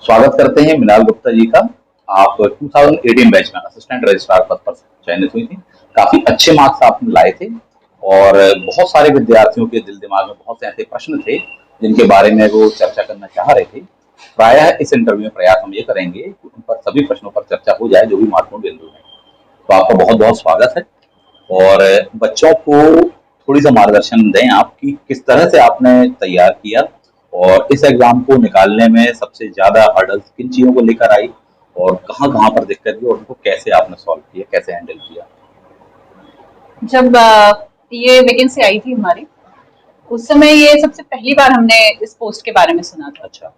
स्वागत करते हैं मिनाल गुप्ता जी का। आप 2018 बैच में असिस्टेंट रजिस्ट्रार पद पर चयनित हुई थी। काफी अच्छे मार्क्स आपने लाए थे और बहुत सारे विद्यार्थियों के दिल दिमाग में बहुत से ऐसे प्रश्न थे जिनके बारे में वो चर्चा करना चाह रहे थे। प्रायः इस इंटरव्यू में प्रयास हम ये करेंगे कि उन पर सभी प्रश्नों पर चर्चा हो जाए जो भी महत्वपूर्ण बिंदु हैं। तो आपका बहुत बहुत स्वागत है। और बच्चों को थोड़ी सा मार्गदर्शन दें आप कि किस तरह से आपने तैयार किया और इस एग्जाम को निकालने में सबसे ज्यादा हर्डल्स किन चीजों को लेकर आई और कहाँ कहाँ पर दिक्कत हुई और उनको कैसे आपने सॉल्व किया, कैसे हैंडल किया। जब ये वैकेंसी आई थी हमारी, उस समय ये सबसे पहली बार हमने इस पोस्ट के बारे में सुना था। अच्छा।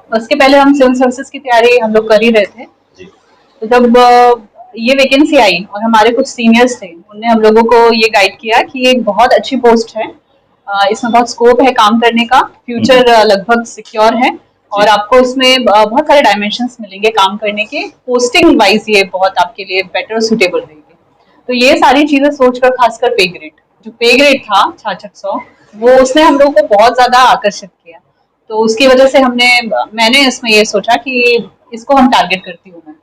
उसके पहले हम सिविल सर्विसेज की तैयारी हम लोग कर ही रहे थे। जी। तो जब ये वैकेंसी आई और हमारे कुछ सीनियर्स थे, उन्होंने हम लोगों को ये गाइड किया कि ये एक बहुत अच्छी पोस्ट है, इसमें बहुत स्कोप है काम करने का, फ्यूचर लगभग सिक्योर है और आपको इसमें बहुत सारे डायमेंशंस मिलेंगे काम करने के। पोस्टिंग वाइज ये बहुत आपके लिए बेटर सुटेबल रहेगी। तो ये सारी चीजें सोचकर, खासकर पे ग्रेड, जो पे ग्रेड था 6600, वो उसने हम लोगों को बहुत ज्यादा आकर्षित किया। तो उसकी वजह से मैंने इसमें ये सोचा कि इसको हम टारगेट करती हूँ मैं।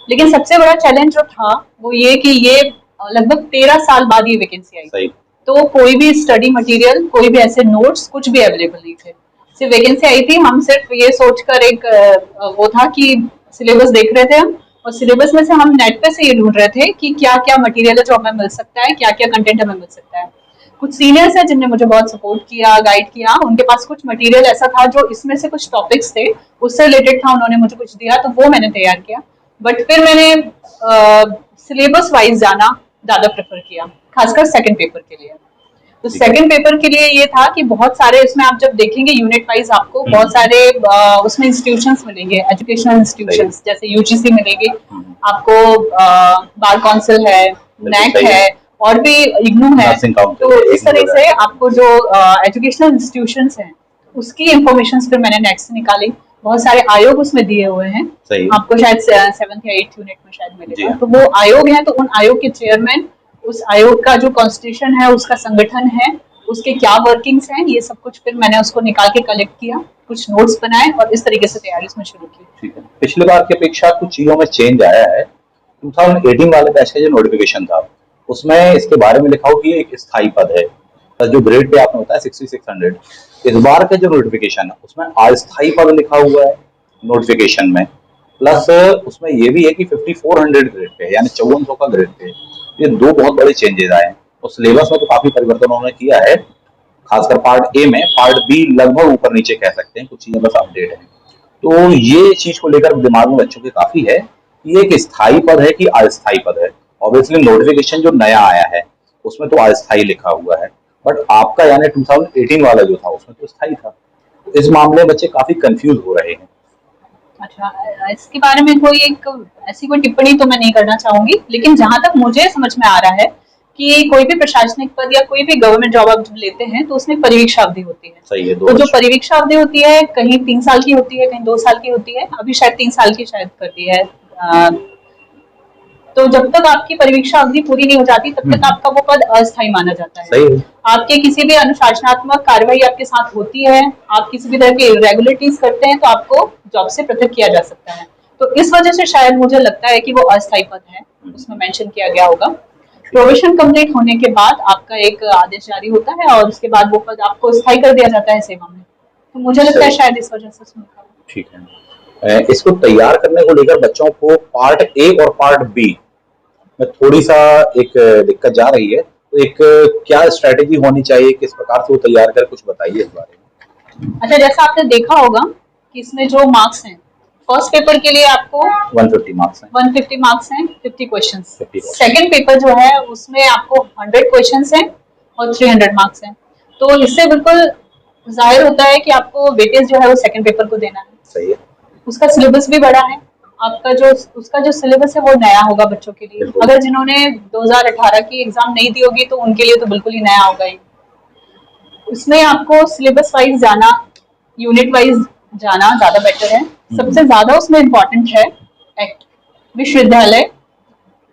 लेकिन सबसे बड़ा चैलेंज जो था वो ये कि ये लगभग 13 साल बाद ये वैकेंसी आई। सही। तो कोई भी स्टडी मटेरियल, कोई भी ऐसे नोट्स कुछ भी अवेलेबल नहीं थे। सिर्फ वैकेंसी आई थी, हम सिर्फ ये सोचकर एक वो था कि सिलेबस देख रहे थे हम, और सिलेबस में से हम नेट पे से ये ढूंढ रहे थे कि क्या क्या मटेरियल है जो हमें मिल सकता है, क्या क्या कंटेंट हमें मिल सकता है। कुछ सीनियर्स हैं जिनने मुझे बहुत सपोर्ट किया, गाइड किया। उनके पास कुछ मटेरियल ऐसा था जो इसमें से कुछ टॉपिक्स थे उससे रिलेटेड था, उन्होंने मुझे कुछ दिया, तो वो मैंने तैयार किया। बट फिर मैंने सिलेबस वाइज जाना ज्यादा प्रेफर किया, खासकर सेकंड पेपर के लिए। तो सेकंड पेपर के लिए ये था कि बहुत सारे इसमें आप जब देखेंगे यूनिट वाइज आपको बहुत सारे उसमें इंस्टीट्यूशंस मिलेंगे, एजुकेशनल इंस्टीट्यूशंस, जैसे यूजीसी मिलेंगे आपको, बार काउंसिल है, नैक है और भी इग्नू है। तो इस तरह से आपको जो एजुकेशनल इंस्टीट्यूशंस हैं उसकी इंफॉर्मेशन फिर मैंने नेट से निकाली। बहुत सारे आयोग उसमें दिए हुए हैं, आपको शायद 7th या 8th यूनिट में शायद मिलेगा। तो वो आयोग हैं, तो उन आयोग के चेयरमैन, उस आयोग का जो कॉन्स्टिट्यूशन है, उसका संगठन है, उसके क्या वर्किंग्स हैं, ये सब कुछ फिर मैंने उसको निकाल के कलेक्ट किया, कुछ नोट्स बनाए और इस तरीके से तैयारी उसमें शुरू की। ठीक है। पिछले बार की अपेक्षा कुछ चीजों में चेंज आया है। 2018 वाले बैच का जो नोटिफिकेशन था उसमें इसके बारे में लिखा हो कि एक स्थायी पद है, जो ग्रेड पे आपने बताया 6600। इस बार का जो नोटिफिकेशन है उसमें अस्थायी पद लिखा हुआ है नोटिफिकेशन में, प्लस उसमें ये भी है कि 5400 ग्रेड पे, यानी 5400 का ग्रेड पे। ये दो बहुत बड़े चेंजेस आए हैं और सिलेबस में तो काफी परिवर्तन उन्होंने किया है, खासकर पार्ट ए में। पार्ट बी लगभग ऊपर नीचे कह सकते हैं, कुछ चीजें बस अपडेट है। तो ये चीज को लेकर दिमाग में बच्चों के काफी है कि एक स्थायी पद है कि अस्थायी पद है। ऑब्वियसली नोटिफिकेशन जो नया आया है उसमें तो अस्थायी लिखा हुआ है, बट आपका यानी 2018 वाला जो था उसमें तो स्थायी था। तो इस मामले में बच्चे काफी कंफ्यूज हो रहे हैं। अच्छा, इसके बारे में ऐसी कोई टिप्पणी तो मैं नहीं करना चाहूंगी, लेकिन जहां तक मुझे समझ में आ रहा है कि कोई भी प्रशासनिक पद या कोई भी गवर्नमेंट जॉब आप जब लेते हैं तो उसमें परीक्षा अवधि होती है। सही है। तो जो परीक्षा अवधि होती है, कहीं 3 साल की होती है, कहीं 2 साल की होती है, अभी शायद 3 साल की शायद कर दी है। तो जब तक आपकी परीक्षा अवधि पूरी नहीं हो जाती तब तक आपका वो पद अस्थायी माना जाता है। आपके किसी भी अनुशासनात्मक कार्रवाई आपके साथ होती है, आप किसी भी तरह की इरेगुलरिटीज करते हैं, तो आपको जॉब से पृथक किया जा सकता है। तो इस वजह से शायद मुझे लगता है कि वो अस्थायी पद है, उसमें मेंशन किया गया होगा। प्रोबेशन कंप्लीट होने के बाद आपका एक आदेश जारी होता है और उसके बाद वो पद आपको स्थायी कर दिया जाता है सेवा में। तो मुझे लगता है शायद इस वजह से। ठीक है। इसको तैयार करने को लेकर बच्चों को पार्ट ए और पार्ट बी में थोड़ी सा एक दिक्कत जा रही है, तो एक क्या स्ट्रेटेजी होनी चाहिए, किस प्रकार से वो तैयार कर, कुछ बताइए इस बारे में। अच्छा, जैसा आपने देखा होगा कि इसमें जो मार्क्स हैं, फर्स्ट पेपर के लिए आपको 150 मार्क्स हैं, 150 मार्क्स हैं, 50 क्वेश्चंस। सेकंड पेपर जो है उसमें आपको 100 क्वेश्चंस हैं और 300 मार्क्स हैं। तो इससे बिल्कुल जाहिर होता है कि आपको वेटेज जो है वो सेकंड पेपर को देना है। सही है। उसका सिलेबस भी बड़ा है, आपका उसका जो सिलेबस है वो नया होगा बच्चों के लिए। अगर जिन्होंने 2018 की एग्जाम नहीं दी होगी तो उनके लिए तो बिल्कुल ही नया होगा ही। उसमें आपको सिलेबस वाइज जाना, यूनिट वाइज जाना ज्यादा बेटर है। सबसे ज्यादा उसमें इम्पोर्टेंट है एक्ट, विश्वविद्यालय,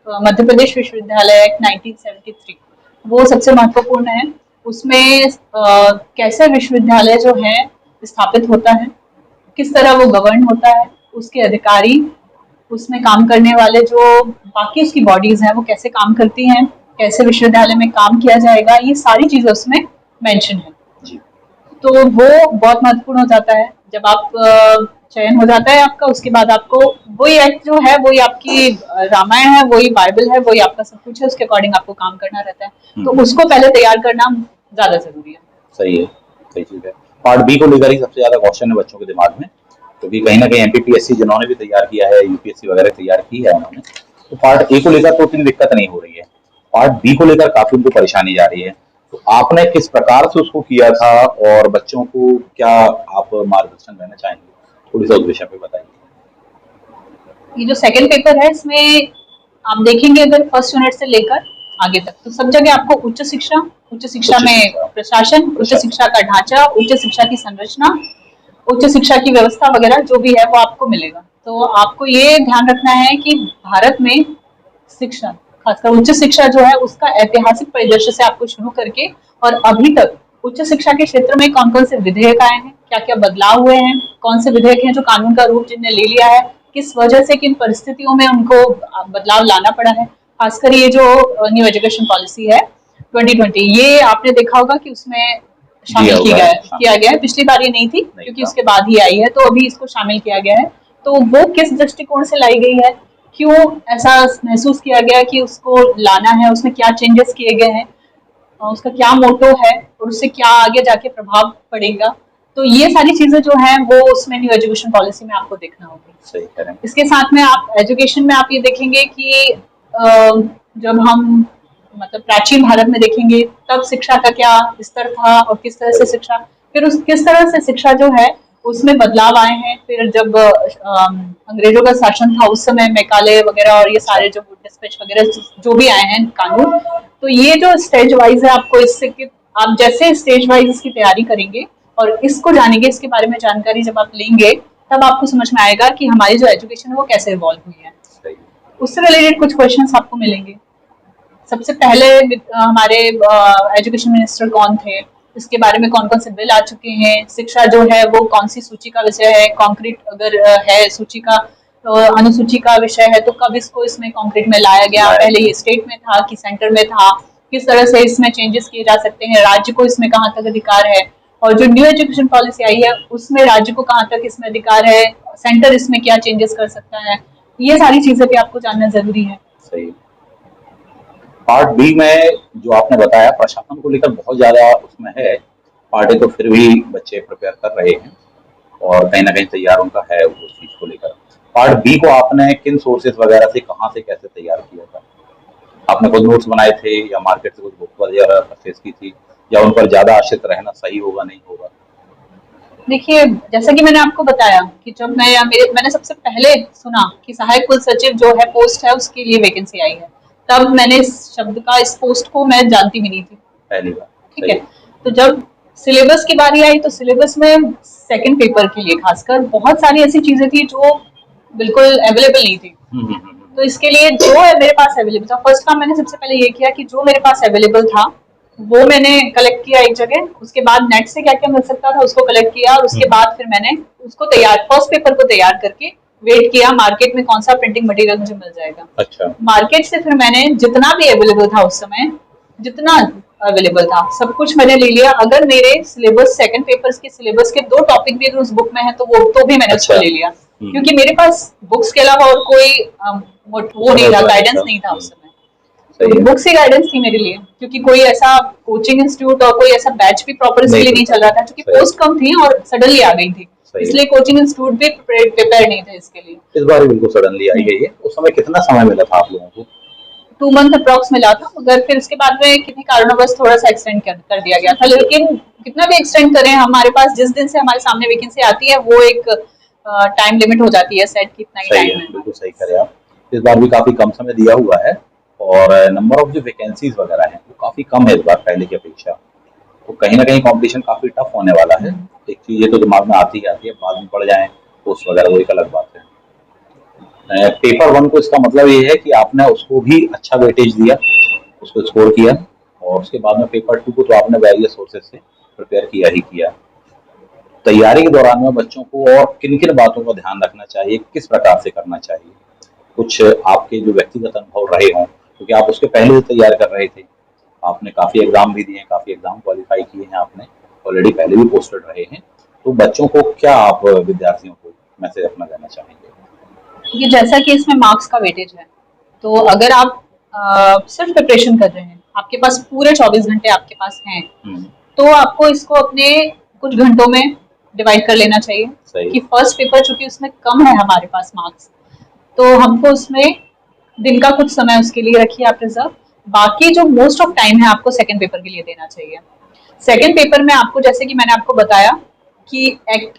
मध्य प्रदेश विश्वविद्यालय एक्ट 1973, वो सबसे महत्वपूर्ण है। उसमें कैसे विश्वविद्यालय जो है स्थापित होता है, किस तरह वो गवर्न होता है, उसके अधिकारी, उसमें काम करने वाले जो बाकी उसकी बॉडीज हैं वो कैसे काम करती हैं, कैसे विश्वविद्यालय में काम किया जाएगा, ये सारी चीजें उसमें मेंशन है। जी। तो वो बहुत महत्वपूर्ण हो जाता है। जब आप चयन हो जाता है आपका, उसके बाद आपको वही एक्ट जो है, वही आपकी रामायण है, वही बाइबल है, वही आपका सब कुछ है, उसके अकॉर्डिंग आपको काम करना रहता है। तो उसको पहले तैयार करना ज्यादा जरूरी है। सही है, सही चीज है। पार्ट बी को लेकर ही सबसे ज्यादा क्वेश्चन है बच्चों के दिमाग में, क्योंकि कहीं ना कहीं एमपीपीएससी जिन्होंने भी तैयार किया है, यूपीएससी वगैरह तैयार की है उन्होंने, तो पार्ट ए को लेकर तो इतनी दिक्कत नहीं हो रही है, पार्ट बी को लेकर काफी उनको परेशानी जा रही है। तो आपने किस प्रकार से उसको किया था और बच्चों को क्या आप मार्गदर्शन देना चाहेंगे, थोड़ी सा उस विषय पे बताइए। ये जो सेकंड पेपर है, इसमें आप देखेंगे अगर फर्स्ट यूनिट से लेकर आगे तक, तो सब जगह आपको उच्च शिक्षा में प्रशासन, उच्च शिक्षा का ढांचा, उच्च शिक्षा की संरचना, उच्च शिक्षा की व्यवस्था वगैरह जो भी है वो आपको मिलेगा। तो आपको ये ध्यान रखना है कि भारत में शिक्षा, खासकर उच्च शिक्षा जो है, उसका ऐतिहासिक परिदृश्य से आपको शुरू करके और अभी तक उच्च शिक्षा के क्षेत्र में कौन कौन से विधेयक आए हैं, क्या क्या बदलाव हुए हैं, कौन से विधेयक हैं जो कानून का रूप जिनने ले लिया है, किस वजह से, किन परिस्थितियों में उनको बदलाव लाना पड़ा है। खासकर ये जो न्यू एजुकेशन पॉलिसी है 2020, ये आपने देखा होगा कि उसमें शामिल किया गया है। पिछली बार ये नहीं थी क्योंकि उसके बाद ही आई है, तो अभी इसको शामिल किया गया है। तो वो किस दृष्टिकोण से लाई गई है, क्यों ऐसा महसूस किया गया कि उसको लाना है, उसमें क्या चेंजेस किए गए हैं, उसका क्या मोटो है और उससे क्या आगे जाके प्रभाव पड़ेगा। तो ये सारी चीजें जो हैं वो उसमें न्यू एजुकेशन पॉलिसी में आपको देखना होगी। सही करें। इसके साथ में आप एजुकेशन में आप ये देखेंगे कि जब हम मतलब प्राचीन भारत में देखेंगे तब शिक्षा का क्या स्तर था और किस तरह से शिक्षा, फिर उस किस तरह से शिक्षा जो है उसमें बदलाव आए हैं। फिर जब अंग्रेजों का शासन था उस समय मैकाले वगैरह और ये सारे जो डिस्पैच वगैरह जो भी आए हैं कानून, तो ये जो स्टेज वाइज है आपको इससे कि आप जैसे स्टेज वाइज इसकी तैयारी करेंगे और इसको जानेंगे, इसके बारे में जानकारी जब आप लेंगे तब आपको समझ में आएगा कि हमारी जो एजुकेशन है वो कैसे इवॉल्व हुई है। उससे रिलेटेड कुछ क्वेश्चंस आपको मिलेंगे। सबसे पहले हमारे एजुकेशन मिनिस्टर कौन थे, इसके बारे में कौन कौन से बिल आ चुके हैं, शिक्षा जो है वो कौन सी सूची का विषय है, कॉन्क्रीट अगर है सूची का तो अनुसूची का विषय है तो कब इसको इसमें कॉन्क्रीट में लाया गया, पहले ये स्टेट में था कि सेंटर में था, किस तरह से इसमें चेंजेस किए जा सकते हैं, राज्य को इसमें कहाँ तक अधिकार है, और जो न्यू एजुकेशन पॉलिसी आई है उसमें राज्य को कहाँ तक इसमें अधिकार है, सेंटर इसमें क्या चेंजेस कर सकता है, ये सारी चीजें भी आपको जानना जरूरी है। सही। पार्ट बी में जो आपने बताया प्रशासन को लेकर बहुत ज्यादा उसमें है, पार्ट ए तो फिर भी बच्चे प्रिपेयर कर रहे हैं और कहीं ना कहीं तैयार उनका है उस चीज को लेकर। पार्ट बी को आपने किन सोर्सेज वगैरह से कहाँ से कैसे तैयार किया था? आपने खुद नोट्स बनाए थे या मार्केट से कुछ बुक वगैरह परचेज की थी, या उन पर ज्यादा आश्रित रहना सही होगा नहीं होगा? देखिए, जैसा कि मैंने आपको बताया कि जब मैंने सबसे पहले सुना कि सहायक कुल सचिव जो है पोस्ट है उसके लिए वैकेंसी आई है, तब मैंने इस शब्द का, इस पोस्ट को मैं जानती भी नहीं थी पहली बार। ठीक है, तो जब सिलेबस की बारी आई तो सिलेबस में सेकंड पेपर के लिए खासकर बहुत सारी ऐसी चीजें थी जो बिल्कुल अवेलेबल नहीं थी। तो इसके लिए जो है मेरे पास अवेलेबल था, फर्स्ट काम मैंने सबसे पहले ये किया कि जो मेरे पास अवेलेबल था वो मैंने कलेक्ट किया एक जगह, उसके बाद नेट से क्या क्या मिल सकता था उसको कलेक्ट किया और उसके बाद फिर मैंने उसको तैयार, फर्स्ट पेपर को तैयार करके वेट किया मार्केट में कौन सा प्रिंटिंग मटेरियल मुझे मिल जाएगा। अच्छा। मार्केट से फिर मैंने जितना भी अवेलेबल था उस समय, जितना अवेलेबल था सब कुछ मैंने ले लिया। अगर मेरे सिलेबस सेकंड पेपर्स के सिलेबस के 2 टॉपिक भी अगर उस बुक में है तो वो भी मैंने उसको ले लिया, क्योंकि मेरे पास बुक्स के अलावा और कोई वो नहीं था, गाइडेंस नहीं था उस समय। बुक्स ही गाइडेंस थी मेरे लिए, क्योंकि कोई ऐसा कोचिंग इंस्टीट्यूट और कोई ऐसा बैच भी प्रॉपर इसलिए नहीं चल रहा था क्योंकि पोस्ट कम थी और सडनली आ गई थी, इसलिए कोचिंग इंस्टीट्यूट भी प्रिपेयर नहीं थे इसके लिए। इस बार बिल्कुल सडनली आई गई है। उस समय कितना समय मिला था आप लोगों को? 2 मंथ अप्रॉक्स मिला था, मगर फिर उसके बाद में किन्हीं कारणवश थोड़ा सा एक्सटेंड कर दिया गया था। लेकिन कितना भी एक्सटेंड करें, हमारे पास जिस दिन से हमारे सामने वैकेंसी आती है वो एक टाइम लिमिट हो जाती है सेट, कितना ही टाइम है। बिल्कुल सही करें आप। इस बार भी काफी कम समय दिया हुआ है और नंबर ऑफ जो वैकेंसीज वगैरह हैं वो काफी कम है इस बार पहले की अपेक्षा, तो कहीं ना कहीं कंपटीशन काफी टफ होने वाला है। एक चीज ये तो दिमाग में आती है, बाद में पड़ जाए पोस्ट वगैरह वो एक अलग बात है। पेपर 1 को इसका मतलब ये है कि आपने उसको भी अच्छा वेटेज दिया, उसको स्कोर किया, और उसके बाद में पेपर 2 को तो आपने वेरियस सोर्सेज से प्रिपेयर किया ही किया। तैयारी के दौरान में बच्चों को और किन किन बातों का ध्यान रखना चाहिए, किस प्रकार से करना चाहिए? कुछ आपके जो व्यक्तिगत अनुभव रहे हों, क्योंकि आप उसके पहले से तैयार कर रहे थे, आपने काफी एग्जाम भी दिए हैं, काफी एग्जाम क्वालिफाई किए हैं आपने, ऑलरेडी पहले भी पोस्टेड रहे हैं, तो बच्चों को क्या आप विद्यार्थियों को मैसेज अपना देना चाहेंगे? ये जैसा कि इसमें मार्क्स का वेटेज है, तो अगर आप सिर्फ प्रिपरेशन कर रहे हैं, आपके पास पूरे 24 घंटे आपके पास हैं, तो आपको इसको अपने कुछ घंटों में डिवाइड कर लेना चाहिए कि फर्स्ट पेपर चूंकि उसमें कम है हमारे पास मार्क्स, तो हमको उसमें दिन का कुछ समय उसके लिए रखिए आप रिजर्व। बाकी जो मोस्ट ऑफ टाइम है आपको सेकंड पेपर के लिए देना चाहिए। सेकंड पेपर में आपको, जैसे कि मैंने आपको बताया कि एक्ट,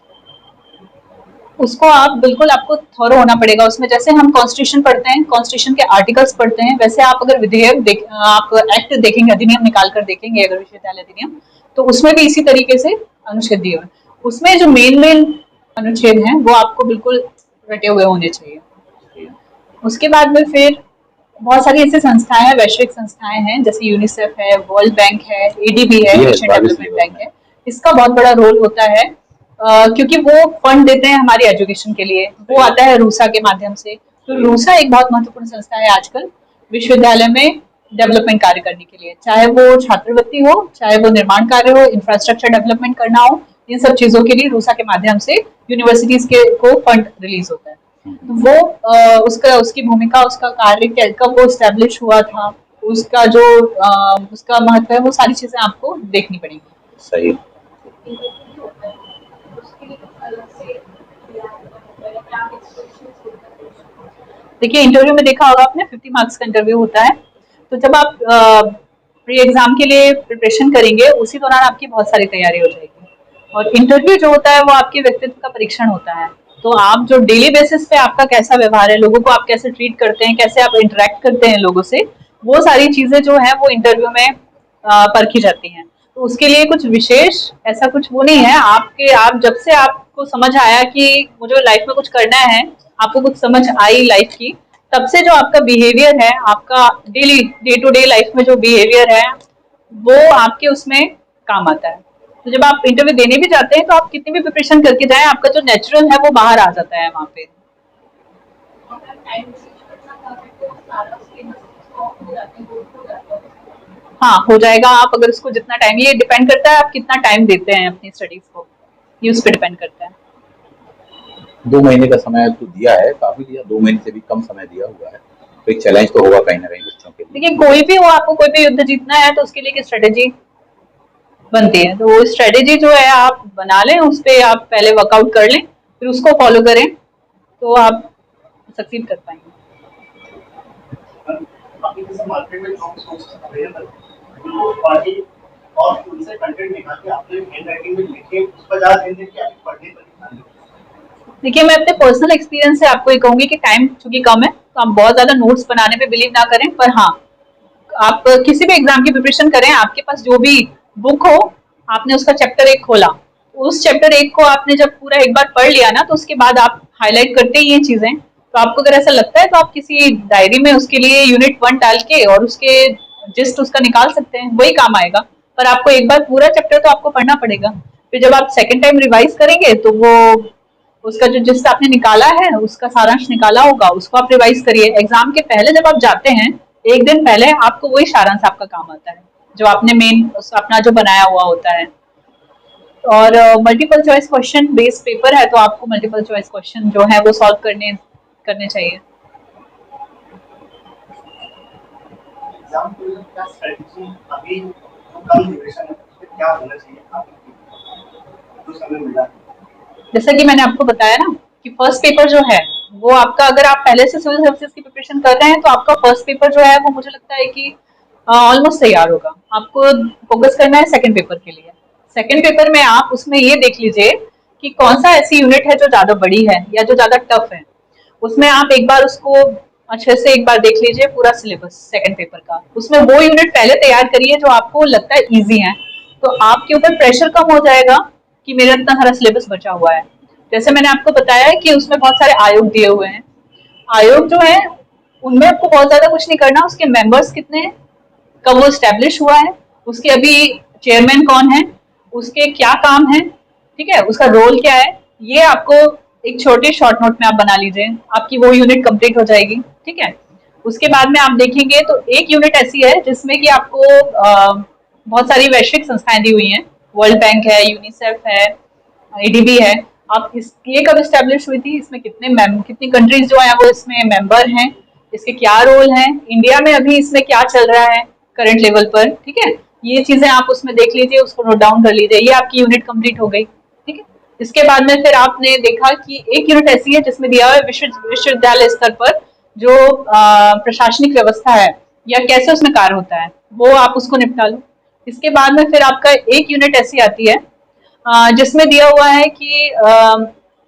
उसको आप बिल्कुल आपको थॉरो होना पड़ेगा उसमें। जैसे हम कॉन्स्टिट्यूशन पढ़ते हैं, कॉन्स्टिट्यूशन के आर्टिकल्स पढ़ते हैं, वैसे आप अगर विधेयक आप एक्ट देखेंगे, अधिनियम निकाल कर देखेंगे अगर विश्वविद्यालय अधिनियम, तो उसमें भी इसी तरीके से अनुच्छेद दिए हुए, उसमें जो मेन अनुच्छेद हैं वो आपको बिल्कुल रटे हुए होने चाहिए। उसके बाद में फिर बहुत सारी ऐसी संस्थाएं हैं, वैश्विक संस्थाएं हैं, जैसे यूनिसेफ है, वर्ल्ड बैंक है, एडीबी है, एशियन डेवलपमेंट बैंक है, इसका बहुत बड़ा रोल होता है क्योंकि वो फंड देते हैं हमारी एजुकेशन के लिए। वो आता है रूसा के माध्यम से, तो रूसा एक बहुत महत्वपूर्ण संस्था है आजकल विश्वविद्यालय में डेवलपमेंट कार्य करने के लिए, चाहे वो छात्रवृत्ति हो, चाहे वो निर्माण कार्य हो, इंफ्रास्ट्रक्चर डेवलपमेंट करना हो, इन सब चीजों के लिए रूसा के माध्यम से यूनिवर्सिटीज के को फंड रिलीज होता है। तो वो उसकी भूमिका, उसका कार्य कब वो स्टैब्लिश हुआ था, उसका जो उसका महत्व है, वो सारी चीजें आपको देखनी पड़ेगी। सही। देखिए, इंटरव्यू में देखा होगा आपने 50 मार्क्स का इंटरव्यू होता है, तो जब आप प्री एग्जाम के लिए प्रिपरेशन करेंगे, उसी दौरान आपकी बहुत सारी तैयारी हो जाएगी। और इंटरव्यू जो होता है वो आपके व्यक्तित्व का परीक्षण होता है। तो आप जो डेली बेसिस पे आपका कैसा व्यवहार है, लोगों को आप कैसे ट्रीट करते हैं, कैसे आप इंटरेक्ट करते हैं लोगों से, वो सारी चीजें जो है वो इंटरव्यू में परखी जाती हैं। तो उसके लिए कुछ विशेष ऐसा कुछ वो नहीं है। आप जब से आपको समझ आया कि मुझे लाइफ में कुछ करना है, आपको कुछ समझ आई लाइफ की, तब से जो आपका बिहेवियर है, आपका daily day to day life में जो बिहेवियर है, वो आपके उसमें काम आता है। तो जब आप इंटरव्यू देने भी जाते हैं, तो आप कितनी भी प्रिपरेशन करके जाएं, आपका जो नेचुरल है वो बाहर आ जाता है वहां पे। हाँ, हो जाएगा। आप अगर उसको जितना टाइम, ये डिपेंड करता है आप कितना टाइम देते हैं अपनी स्टडीज को, ये उस पर डिपेंड करता है। 2 महीने का समय तो दिया है, काफी दिया, 2 महीने से भी कम समय दिया हुआ है, तो एक चैलेंज तो होगा कहीं ना कहीं बच्चों के लिए। देखिए, कोई भी हो, आपको कोई भी युद्ध जीतना है तो उसके लिए एक स्ट्रेटेजी बनती है, तो वो स्ट्रेटेजी जो है आप बना लें, उस पर आप पहले वर्कआउट कर लें, फिर उसको फॉलो करें, तो आप सक्सीड कर पाएंगे। देखिए, मैं अपने पर्सनल एक्सपीरियंस से आपको ये कहूंगी कि टाइम चूंकि कम है, तो आप बहुत ज्यादा नोट्स बनाने पे बिलीव ना करें, पर हाँ, आप किसी भी एग्जाम की प्रिपरेशन करें, आपके पास जो भी बुक हो, आपने उसका चैप्टर 1 खोला, उस चैप्टर 1 को आपने जब पूरा एक बार पढ़ लिया ना, तो उसके बाद आप हाईलाइट करते ही ये चीजें, तो आपको अगर ऐसा लगता है तो आप किसी डायरी में उसके लिए यूनिट 1 डाल के और उसके जिस्ट उसका निकाल सकते हैं, वही काम आएगा। पर आपको एक बार पूरा चैप्टर तो आपको पढ़ना पड़ेगा, फिर जब आप सेकेंड टाइम रिवाइज करेंगे तो वो उसका जो जिस्ट आपने निकाला है, उसका सारांश निकाला होगा, उसको आप रिवाइज करिए। एग्जाम के पहले जब आप जाते हैं, एक दिन पहले आपको वही सारांश आपका काम आता है, जो आपने मेन अपना जो बनाया हुआ होता है। और multiple choice question based paper है, तो आपको मल्टीपल चॉइस क्वेश्चन जो है वो सॉल्व करने चाहिए। जैसा कि मैंने आपको बताया ना कि फर्स्ट पेपर जो है वो आपका, अगर आप पहले से सिविल सर्विसेज की प्रिपरेशन कर रहे हैं, तो आपका फर्स्ट पेपर जो है वो मुझे लगता है कि ऑलमोस्ट तैयार होगा। आपको फोकस करना है सेकंड पेपर के लिए। सेकंड पेपर में आप उसमें ये देख लीजिए कि कौन सा ऐसी यूनिट है जो ज्यादा बड़ी है या जो ज्यादा टफ है। उसमें आप एक बार उसको अच्छे से एक बार देख लीजिए पूरा सिलेबस सेकंड पेपर का, उसमें वो यूनिट पहले तैयार करिए जो आपको लगता है इजी है, तो आपके ऊपर प्रेशर कम हो जाएगा कि मेरा इतना सारा सिलेबस बचा हुआ है। जैसे मैंने आपको बताया है कि उसमें बहुत सारे आयोग दिए हुए हैं। आयोग जो है उनमें आपको बहुत ज्यादा कुछ नहीं करना, उसके मेंबर्स कितने हैं, कब वो स्टैब्लिश हुआ है, उसके अभी चेयरमैन कौन है, उसके क्या काम है, ठीक है, उसका रोल क्या है, ये आपको एक छोटे शॉर्ट नोट में आप बना लीजिए, आपकी वो यूनिट कंप्लीट हो जाएगी। ठीक है, उसके बाद में आप देखेंगे तो एक यूनिट ऐसी है जिसमें कि आपको बहुत सारी वैश्विक संस्थाएं दी हुई हैं, वर्ल्ड बैंक है, यूनिसेफ है, एडीबी है। आप इस ये कब स्टैब्लिश हुई थी, इसमें कितनी कंट्रीज जो है वो इसमें मेंबर हैं, इसके क्या रोल हैं, इंडिया में अभी इसमें क्या चल रहा है करंट लेवल पर। ठीक है, ये चीजें आप उसमें देख लीजिए, उसको नोट डाउन कर लीजिए, ये आपकी यूनिट कंप्लीट हो गई। ठीक है, इसके बाद में फिर आपने देखा कि एक यूनिट ऐसी है जिसमें दिया हुआ है विश्वविद्यालय स्तर पर जो प्रशासनिक व्यवस्था है या कैसे उसमें कार्य होता है, वो आप उसको निपटा लो। इसके बाद में फिर आपका एक यूनिट ऐसी आती है जिसमें दिया हुआ है कि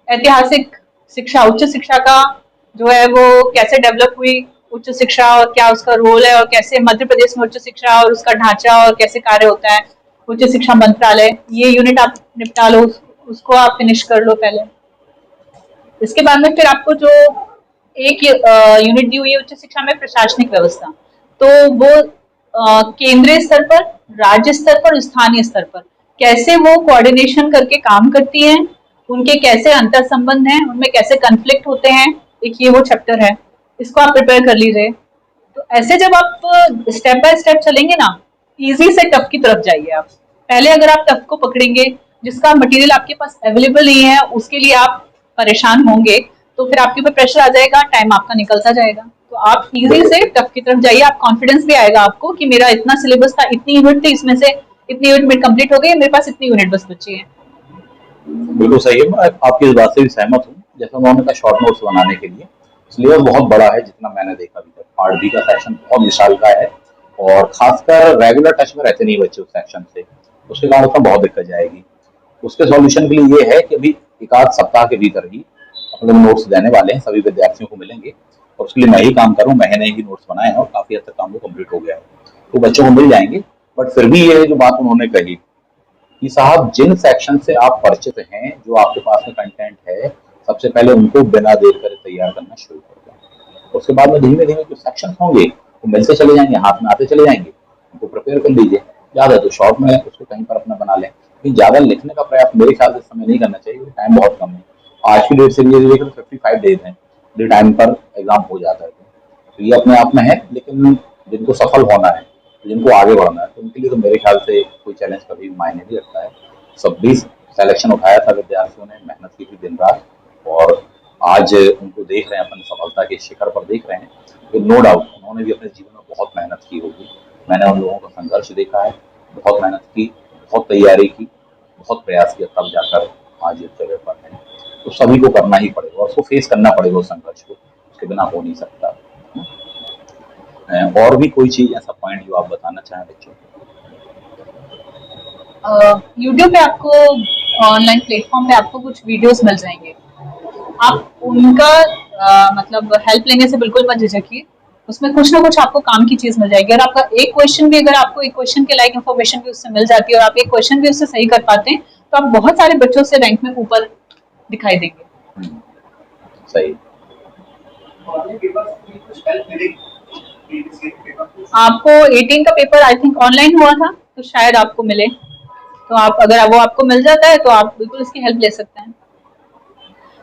ऐतिहासिक शिक्षा, उच्च शिक्षा का जो है वो कैसे डेवलप हुई उच्च शिक्षा, और क्या उसका रोल है, और कैसे मध्य प्रदेश में उच्च शिक्षा और उसका ढांचा और कैसे कार्य होता है, उच्च शिक्षा मंत्रालय। ये यूनिट आप निपटा लो, उसको आप फिनिश कर लो पहले। इसके बाद में फिर आपको जो एक यूनिट दी हुई है उच्च शिक्षा में प्रशासनिक व्यवस्था, तो वो केंद्रीय स्तर पर, राज्य स्तर पर, स्थानीय स्तर पर कैसे वो कोऑर्डिनेशन करके काम करती हैं, उनके कैसे अंतर संबंध हैं, उनमें कैसे कन्फ्लिक्ट होते हैं, एक ये वो चैप्टर है, इसको आप प्रिपेयर कर लीजिए। तो ऐसे जब आप स्टेप बाय स्टेप चलेंगे ना, इजी से टफ की तरफ जाइए आप। पहले अगर आप टफ को पकड़ेंगे, जिसका मटेरियल आपके पास अवेलेबल नहीं है, उसके लिए आप परेशान होंगे, तो फिर आपके ऊपर प्रेशर आ जाएगा, टाइम आपका निकलता जाएगा। तो आप इजी से टफ की तरफ जाइए, आप कॉन्फिडेंस भी आएगा आपको कि मेरा इतना सिलेबस था, इतनी यूनिट थी, इसमें से इतनी यूनिट मेरी कंप्लीट हो गई, मेरे पास इतनी यूनिट बस बची है। बिल्कुल सही है, मैं आपकी इस बात से भी सहमत हूँ। जैसा उन्होंने कहा शॉर्ट नोट्स बनाने के लिए सिलेबस बहुत बड़ा है, जितना मैंने देखा अभी तक आरबी का सेक्शन बहुत विशाल का है, और खासकर रेगुलर टच में रहते नहीं बच्चे उस सेक्शन से, उसके कारण उसमें बहुत दिक्कत जाएगी। उसके सॉल्यूशन के लिए ये है कि अभी एक आध सप्ताह के भीतर ही हम लोग नोट्स देने वाले हैं, सभी विद्यार्थियों को मिलेंगे, और उसके लिए मैं ही काम कर रहा हूँ, मैंने ही नोट्स बनाए हैं और काफी हद तक काम वो कम्प्लीट हो गया है, तो बच्चों को मिल जाएंगे। बट फिर भी ये जो बात उन्होंने कही कि साहब जिन सेक्शन से आप परिचित हैं, जो आपके पास में कंटेंट है, सबसे पहले उनको बिना देर करे तैयार करना शुरू कर दें। उसके बाद में धीमे धीमे जो सेक्शन होंगे वो मिलते चले जाएंगे, हाथ में आते चले जाएंगे, उनको प्रिपेयर कर लीजिए। ज्यादा तो शॉर्ट में उसको कहीं पर अपना बना लें, लेकिन ज्यादा लिखने का प्रयास मेरे ख्याल से समय नहीं करना चाहिए, टाइम बहुत कम है। आज की डेट से ये देखिए 55 डेज है, ये टाइम पर एग्जाम हो जाता है, तो ये अपने आप में है। लेकिन जिनको सफल होना है, जिनको आगे बढ़ना है, तो उनके लिए तो मेरे ख्याल से कोई चैलेंज कभी मायने नहीं रखता है। 26 सिलेक्शन उठाया था विद्यार्थियों ने, मेहनत की थी दिन रात, और आज उनको देख रहे हैं, अपन सफलता के शिखर पर देख रहे हैं। तो नो डाउट उन्होंने भी अपने जीवन में बहुत मेहनत की होगी। मैंने उन लोगों का संघर्ष देखा है, बहुत मेहनत की, बहुत तैयारी की, बहुत प्रयास किया, तब जाकर आज इस जगह पर है। तो सभी को करना ही पड़ेगा और उसको फेस करना पड़ेगा उस संघर्ष को, उसके बिना हो नहीं सकता। और भी कोई चीज ऐसा पॉइंट जो आप बताना चाहें बच्चों को? यूट्यूब पे आपको, ऑनलाइन प्लेटफॉर्म पे आपको कुछ वीडियोस मिल जाएंगे, आप उनका मतलब हेल्प लेने से बिल्कुल मत झिझकिए। उसमें कुछ ना कुछ आपको काम की चीज मिल जाएगी, और आपका एक क्वेश्चन भी, अगर आपको एक क्वेश्चन के लायक इन्फॉर्मेशन भी उससे मिल जाती है और आप एक क्वेश्चन भी उससे सही कर पाते हैं, तो आप बहुत सारे बच्चों से रैंक में ऊपर दिखाई देंगे। सही। आपको 18 का पेपर आई थिंक ऑनलाइन हुआ था, तो शायद आपको मिले, तो आप अगर वो आपको मिल जाता है तो आप बिल्कुल इसकी हेल्प ले सकते हैं।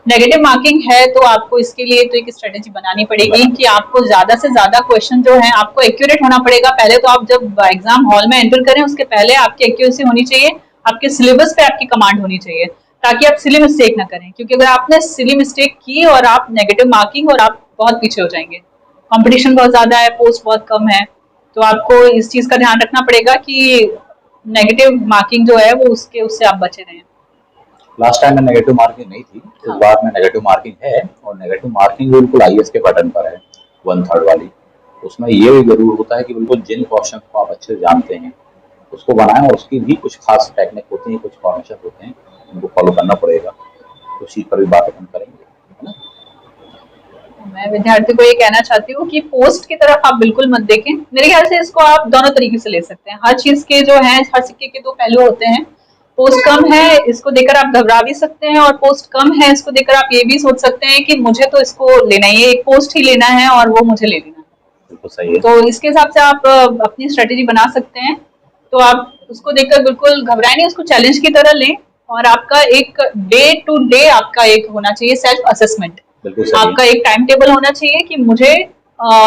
नेगेटिव मार्किंग है तो आपको इसके लिए तो एक स्ट्रेटेजी बनानी पड़ेगी कि आपको ज्यादा से ज्यादा क्वेश्चन जो है आपको एक्यूरेट होना पड़ेगा। पहले तो आप जब एग्जाम हॉल में एंटर करें उसके पहले आपकी एक्यूरेसी होनी चाहिए, आपके सिलेबस पे आपकी कमांड होनी चाहिए, ताकि आप सिली मिस्टेक ना करें। क्योंकि अगर आपने सिली मिस्टेक की और आप नेगेटिव मार्किंग, और आप बहुत पीछे हो जाएंगे। कंपटीशन बहुत ज्यादा है, पोस्ट बहुत कम है, तो आपको इस चीज का ध्यान रखना पड़ेगा कि नेगेटिव मार्किंग जो है वो उससे आप बचे रहें। लास्ट टाइम में नेगेटिव मार्किंग नहीं थी, इस बार में नेगेटिव मार्किंग है, और नेगेटिव मार्किंग बिल्कुल आईएएस के पैटर्न पर है, 1/3 वाली। उसमें ये जरूर होता है कि बिल्कुल जिन क्वेश्चन को आप अच्छे से जानते हैं उसको बनाएं, और उसकी भी कुछ खास टेक्निक होती है, कुछ फॉर्मेशन होते हैं, उनको फॉलो करना पड़ेगा। तो उसी पर भी बात अपन करेंगे, है ना। मैं विद्यार्थी को ये कहना चाहती हूँ कि पोस्ट की तरफ आप बिल्कुल मत देखें। मेरे ख्याल से इसको आप दोनों तरीके से ले सकते हैं। हर चीज के जो है, हर सिक्के के दो पहलू होते हैं। पोस्ट कम है, इसको देखकर आप घबरा भी सकते हैं, और पोस्ट कम है, इसको देखकर आप ये भी सोच सकते हैं कि मुझे तो इसको लेना ही है, एक पोस्ट ही लेना है और वो मुझे ले लेना है। बिल्कुल सही है। तो इसके हिसाब से आप अपनी स्ट्रेटेजी बना सकते हैं। तो आप उसको देखकर बिल्कुल घबराए नहीं, उसको चैलेंज की तरह लें, और आपका एक डे टू डे आपका एक होना चाहिए सेल्फ असेसमेंट। बिल्कुल सही। आपका एक टाइम टेबल होना चाहिए कि मुझे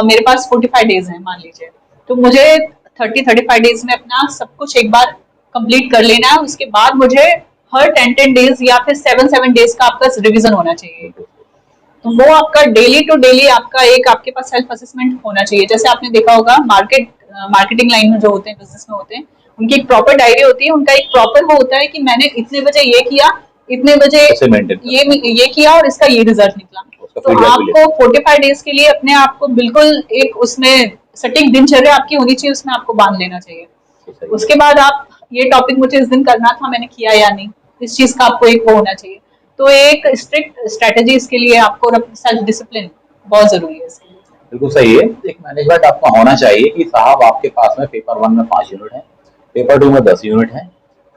मेरे पास 45 डेज है मान लीजिए, तो मुझे 30-35 डेज में अपना सब कुछ एक बार कंप्लीट कर लेना है। उसके बाद मुझे हर 10-10 डेज या फिर 7-7 डेज का आपका रिवीजन होना चाहिए। तो वो आपका डेली टू डेली आपका एक आपके पास सेल्फ असेसमेंट होना चाहिए। जैसे आपने देखा होगा मार्केटिंग लाइन में जो होते हैं, बिजनेस में होते हैं, उनकी एक प्रॉपर डायरी होती है, उनका एक प्रॉपर वो होता है कि मैंने इतने बजे ये किया, इतने बजे उसे maintain करना ये किया और इसका ये रिजल्ट निकला। उसका तो feedback भी आपको 45 डेज के लिए अपने आप को बिल्कुल एक उसमें सटीक दिनचर्या आपकी होनी चाहिए, उसमें आपको बांध लेना चाहिए। सही। उसके बाद आप ये टॉपिक मुझे इस दिन करना था, मैंने किया या नहीं, इस चीज का आपको एक वो होना चाहिए। तो एक स्ट्रिक्ट स्ट्रेटेजी इसके लिए आपको सेल्फ डिसिप्लिन बहुत जरूरी है इसके लिए। बिल्कुल सही है। एक मैनेजमेंट आपका होना चाहिए कि साहब आपके पास में पेपर 1 में 5 यूनिट है, पेपर 2 में 10 यूनिट है,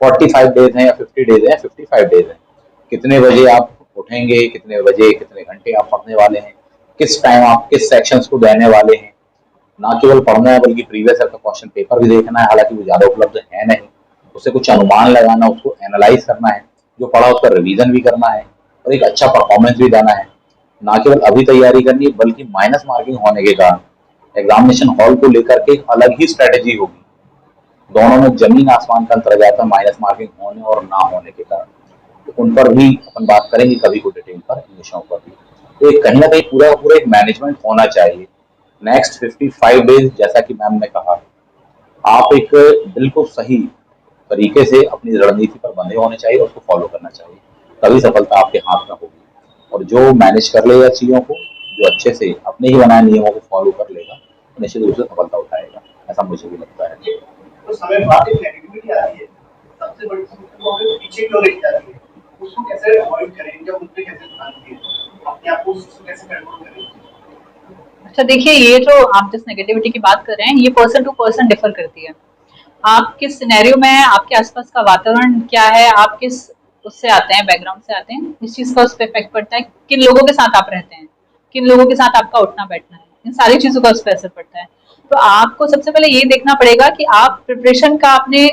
45 डेज हैं या 50 डेज हैं, 55 डेज हैं, कितने बजे आप उठेंगे, कितने बजे कितने घंटे आप पढ़ने वाले हैं, किस टाइम आप किस सेक्शंस को देने वाले हैं। ना केवल पढ़ना है बल्कि प्रीवियस ईयर का क्वेश्चन पेपर भी देखना है, हालांकि वो ज्यादा उपलब्ध है नहीं, उससे कुछ अनुमान लगाना, उसको एनालाइज करना है, जो पढ़ा उसका रिवीजन भी करना है और एक अच्छा परफॉर्मेंस भी देना है। ना केवल अभी तैयारी करनी है बल्कि माइनस मार्किंग होने के कारण एग्जामिनेशन हॉल को लेकर के एक अलग ही स्ट्रेटेजी होगी। दोनों में जमीन आसमान का अंतर आ जाता है माइनस मार्किंग होने और ना होने के कारण। तो उन पर भी अपन बात करेंगे कभी को डिटेल पर, इन विषयों पर भी। तो एक कहीं ना कहीं पूरा पूरा एक मैनेजमेंट होना चाहिए। नेक्स्ट 55 डेज जैसा कि मैम ने कहा, आप एक बिल्कुल सही तरीके से अपनी रणनीति पर बंधे होने चाहिए, उसको फॉलो करना चाहिए, तभी सफलता आपके हाथ में होगी। और जो मैनेज कर लेगा चीजों को, जो अच्छे से अपने ही बनाए नियमों को फॉलो कर लेगा, निश्चित रूप से सफलता उठाएगा, ऐसा मुझे भी लगता है। तो समय बाद एक नेगेटिविटी आती है, सबसे बड़ी समस्या वो हमें पीछे क्यों लेके जाती है, उसको कैसे अवॉइड करें या उन पे कैसे ध्यान दें, अपने आप को उसको कैसे कंट्रोल करें। अच्छा देखिए, ये जो आप जिस नेगेटिविटी की बात कर रहे हैं, ये पर्सन टू पर्सन डिफर करती है। आप किस सिनेरियो में हैं, आपके आसपास का वातावरण क्या है, आप किस उससे आते हैं, बैकग्राउंड से आते हैं, इस चीज का उस पर इफेक्ट पड़ता है। किन लोगों के साथ आप रहते हैं, किन लोगों के साथ आपका उठना बैठना है, इन सारी चीजों का उस पर असर पड़ता है। तो आपको सबसे पहले ये देखना पड़ेगा कि आप प्रिपरेशन का आपने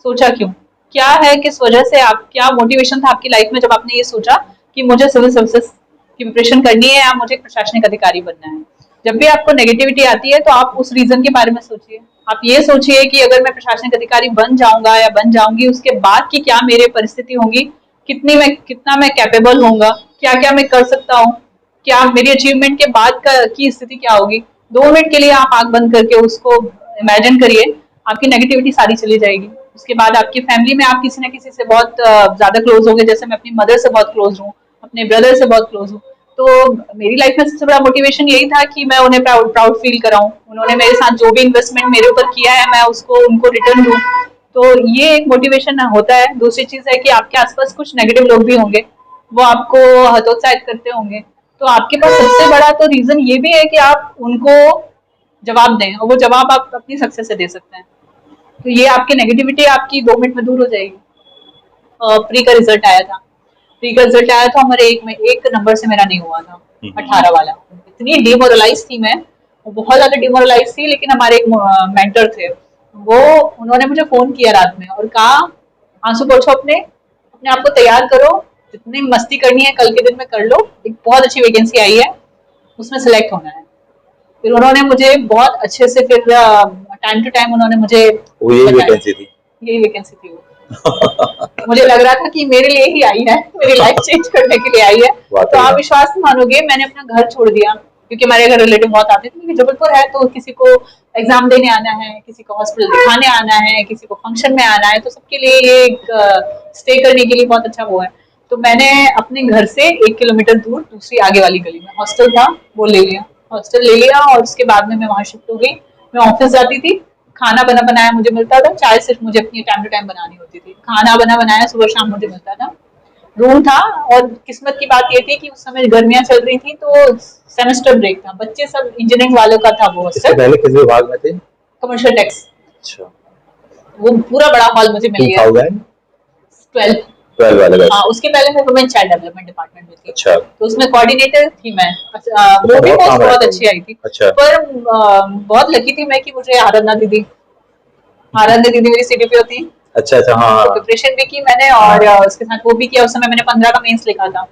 सोचा क्यों, क्या है, किस वजह से आप, क्या मोटिवेशन था आपकी लाइफ में जब आपने ये सोचा कि मुझे सिविल सर्विसेज की प्रिपरेशन करनी है या मुझे प्रशासनिक अधिकारी बनना है। जब भी आपको नेगेटिविटी आती है तो आप उस रीजन के बारे में सोचिए। आप ये सोचिए कि अगर मैं प्रशासनिक अधिकारी बन जाऊंगा या बन जाऊंगी, उसके बाद की क्या मेरे परिस्थिति होगी, कितना मैं कैपेबल होऊंगा, क्या क्या मैं कर सकता हूँ, क्या मेरी अचीवमेंट के बाद की स्थिति क्या होगी। 2 मिनट के लिए आप आंख बंद करके उसको इमेजिन करिए, आपकी नेगेटिविटी सारी चली जाएगी। उसके बाद आपकी फैमिली में आप किसी ना किसी से बहुत ज्यादा क्लोज होंगे। जैसे मैं अपनी मदर से बहुत क्लोज हूँ, अपने ब्रदर से बहुत क्लोज हूँ। तो मेरी लाइफ में सबसे बड़ा मोटिवेशन यही था कि मैं उन्हें प्राउड फील कराऊं, उन्होंने मेरे साथ जो भी इन्वेस्टमेंट मेरे ऊपर किया है मैं उसको उनको रिटर्न दूं। तो ये एक मोटिवेशन होता है। दूसरी चीज है कि आपके आसपास कुछ नेगेटिव लोग भी होंगे, वो आपको हतोत्साहित करते होंगे। तो आपके पास सबसे बड़ा तो रीजन ये भी है कि आप उनको जवाब दें, और वो जवाब आप अपनी सक्सेस से दे सकते हैं। तो ये आपकी नेगेटिविटी आपकी 2 मिनट में दूर हो जाएगी। प्री का रिजल्ट आया था, हमारे एक नंबर से मेरा नहीं हुआ था, 18 वाला। इतनी डिमोरलाइज थी मैं, बहुत ज्यादा डिमोरलाइज थी। लेकिन हमारे एक मेंटर थे, उन्होंने मुझे फोन किया रात में और कहा, आंसू पोंछो, अपने आप को तैयार करो, जितनी मस्ती करनी है कल के दिन में कर लो, एक बहुत अच्छी वैकेंसी आई है, उसमें सेलेक्ट होना है। फिर उन्होंने मुझे बहुत अच्छे से, फिर टाइम टू टाइम उन्होंने मुझे, यही वैकेंसी थी वो। मुझे लग रहा था कि मेरे लिए ही आई है, मेरी लाइफ चेंज करने के लिए आई है। तो आप विश्वास नहीं मानोगे, मैंने अपना घर छोड़ दिया, क्योंकि हमारे घर रिलेटिव बहुत आते थे। क्योंकि जबलपुर है तो किसी को एग्जाम देने आना है, किसी को हॉस्पिटल दिखाने आना है, किसी को फंक्शन में आना है, तो सबके लिए ये एक स्टे करने के लिए बहुत अच्छा वो है। तो मैंने अपने घर से 1 किलोमीटर दूर दूसरी आगे वाली गली में हॉस्टल था, वो हॉस्टल ले लिया। और उसके बाद में मैं वहां शिफ्ट हो गई। मैं ऑफिस जाती थी, खाना बना बनाया मुझे मिलता था, चाय सिर्फ मुझे अपनी टाइम टू टाइम बनानी होती थी, खाना बना बनाया सुबह शाम मुझे मिलता था, रूम था। और किस्मत की बात ये थी कि उस समय गर्मियां चल रही थी, तो सेमेस्टर ब्रेक था, बच्चे सब इंजीनियरिंग वालों का था वो हॉस्टल। पहले किस विभाग में थे? Commercial tax. अच्छा। वो पूरा बड़ा हॉल मुझे मिल गया। 12 वाले। हाँ, उसके पहले मैं वुमेन चाइल्ड डेवलपमेंट डिपार्टमेंट में थी। अच्छा। तो उसमें कोऑर्डिनेटर थी मैं। वो भी बहुत अच्छी आई थी। अच्छा। पर बहुत लकी थी मैं कि मुझे आराधना दीदी मेरी सीडीपीओ थी। अच्छा अच्छा, हाँ तो हाँ। प्रिपरेशन भी की मैंने और उसके साथ वो भी किया। उस समय मैंने 15 का मेंस लिखा था,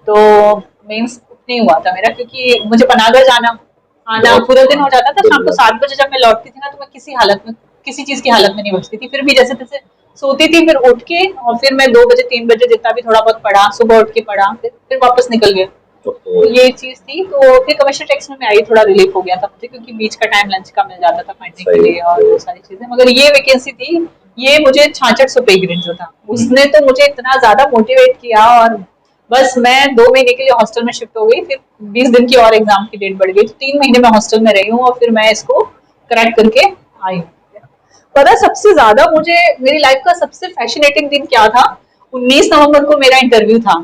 तो मेंस नहीं हुआ था मेरा क्योंकि मुझे पनागर जाना आना बहुत, पूरा दिन हाँ, हो जाता था। शाम को बिल्कुल। 7 बजे जब मैं लौटती थी ना, तो मैं किसी हालत में, किसी चीज की हालत में नहीं बचती थी। फिर भी जैसे तैसे सोती थी, फिर उठ के और फिर मैं 2 बजे 3 बजे जितना भी थोड़ा बहुत पढ़ा, सुबह उठ के पढ़ा, फिर वापस निकल गया। तो तो ये चीज थी। तो फिर कमर्शियल टेक्स में मैं आई, थोड़ा रिलीफ हो गया था मुझे, क्योंकि बीच का टाइम लंच का मिल जाता था पढ़ने के सही लिए और सही वो है। सारी चीजें। मगर ये वैकेंसी थी, ये मुझे 6600 पे ग्रेड जो था, उसने तो मुझे इतना ज्यादा मोटिवेट किया। और बस मैं 2 महीने के लिए हॉस्टल में शिफ्ट हो गई। फिर 20 दिन की और एग्जाम की डेट बढ़ गई, तो 3 महीने मैं हॉस्टल में रही हूँ और फिर मैं इसको क्रैक करके आई हूँ। पता है, सबसे ज्यादा मुझे मेरी लाइफ का सबसे फैसिनेटिंग दिन क्या था? 19 नवंबर को मेरा इंटरव्यू था।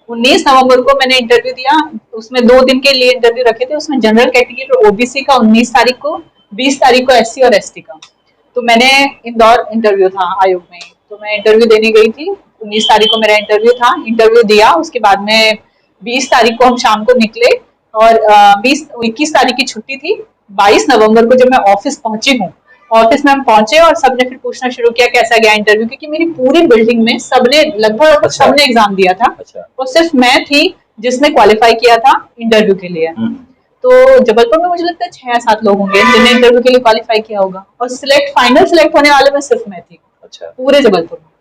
19 नवंबर को मैंने इंटरव्यू दिया। उसमें 2 दिन के लिए इंटरव्यू रखे थे। उसमें जनरल कैटेगरी और ओबीसी का 19 तारीख को, 20 तारीख को एससी और एसटी का। तो मैंने इंदौर इंटरव्यू था आयोग में, तो मैं इंटरव्यू देने गई थी। 19 तारीख को मेरा इंटरव्यू था, इंटरव्यू दिया। उसके बाद में 20 तारीख को हम शाम को निकले और 21 तारीख की छुट्टी थी। 22 नवंबर को जब मैं ऑफिस पहुंची हूँ, ऑफिस में हम पहुंचे और सबने फिर पूछना शुरू किया कैसा गया इंटरव्यू, क्योंकि मेरी पूरी बिल्डिंग में सबने, लगभग अच्छा सबने एग्जाम दिया था अच्छा। और सिर्फ मैं थी जिसने क्वालिफाई किया था इंटरव्यू के लिए। हम्म। तो जबलपुर में मुझे लगता है 6 या 7 लोग होंगे जिन्हें इंटरव्यू के लिए क्वालिफाई किया होगा, और फाइनल सिलेक्ट होने वाले में सिर्फ मैं थी अच्छा पूरे जबलपुर में।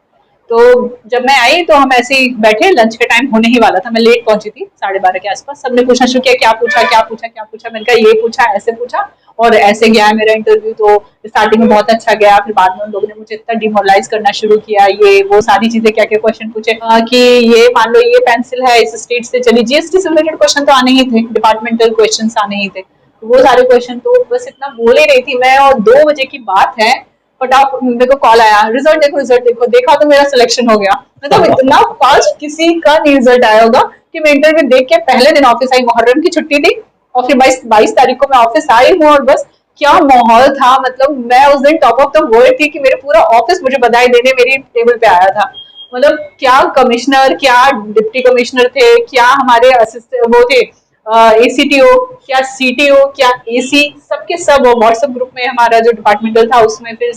तो जब मैं आई तो हम ऐसे ही बैठे, लंच का टाइम होने ही वाला था, मैं लेट पहुंची थी 12:30 के आसपास। सबने पूछना शुरू किया क्या पूछा क्या पूछा क्या पूछा। मैंने कहा ये पूछा, ऐसे पूछा और ऐसे गया है मेरा इंटरव्यू। तो स्टार्टिंग में बहुत अच्छा गया, फिर बाद में उन लोगों ने मुझे इतना डिमोरलाइज करना शुरू किया, ये वो सारी चीजें, क्या क्या क्वेश्चन पूछे कि ये मान लो ये पेंसिल है इस स्टेट से चली, जीएसटी से रिलेटेड क्वेश्चन तो आने ही थे, डिपार्टमेंटल क्वेश्चन आने ही थे। वो सारे क्वेश्चन तो बस इतना बोल ही रही थी मैं। और 2 बजे की बात है, फटाक मेरे को कॉल आया, रिजल्ट देखो रिजल्ट देखो। देखा तो मेरा सिलेक्शन हो गया। मतलब इतना फास्ट किसी का नहीं रिजल्ट आया होगा कि मैं इंटरव्यू देख के पहले दिन ऑफिस आई। मुहर्रम की छुट्टी थी और फिर 22 तारीख को मैं ऑफिस आई हूँ और बस क्या माहौल था। मतलब मैं उस दिन टॉप ऑफ द वर्ल्ड थी कि मेरे पूरा ऑफिस मुझे बधाई देने मेरी टेबल पे आया था। मतलब क्या कमिश्नर, क्या डिप्टी कमिश्नर थे, क्या हमारे असिस्टेंट वो थे एसीटीओ, क्या सीटीओ, क्या एसी, सबके सब व्हाट्सएप ग्रुप में हमारा जो डिपार्टमेंटल था उसमें फिर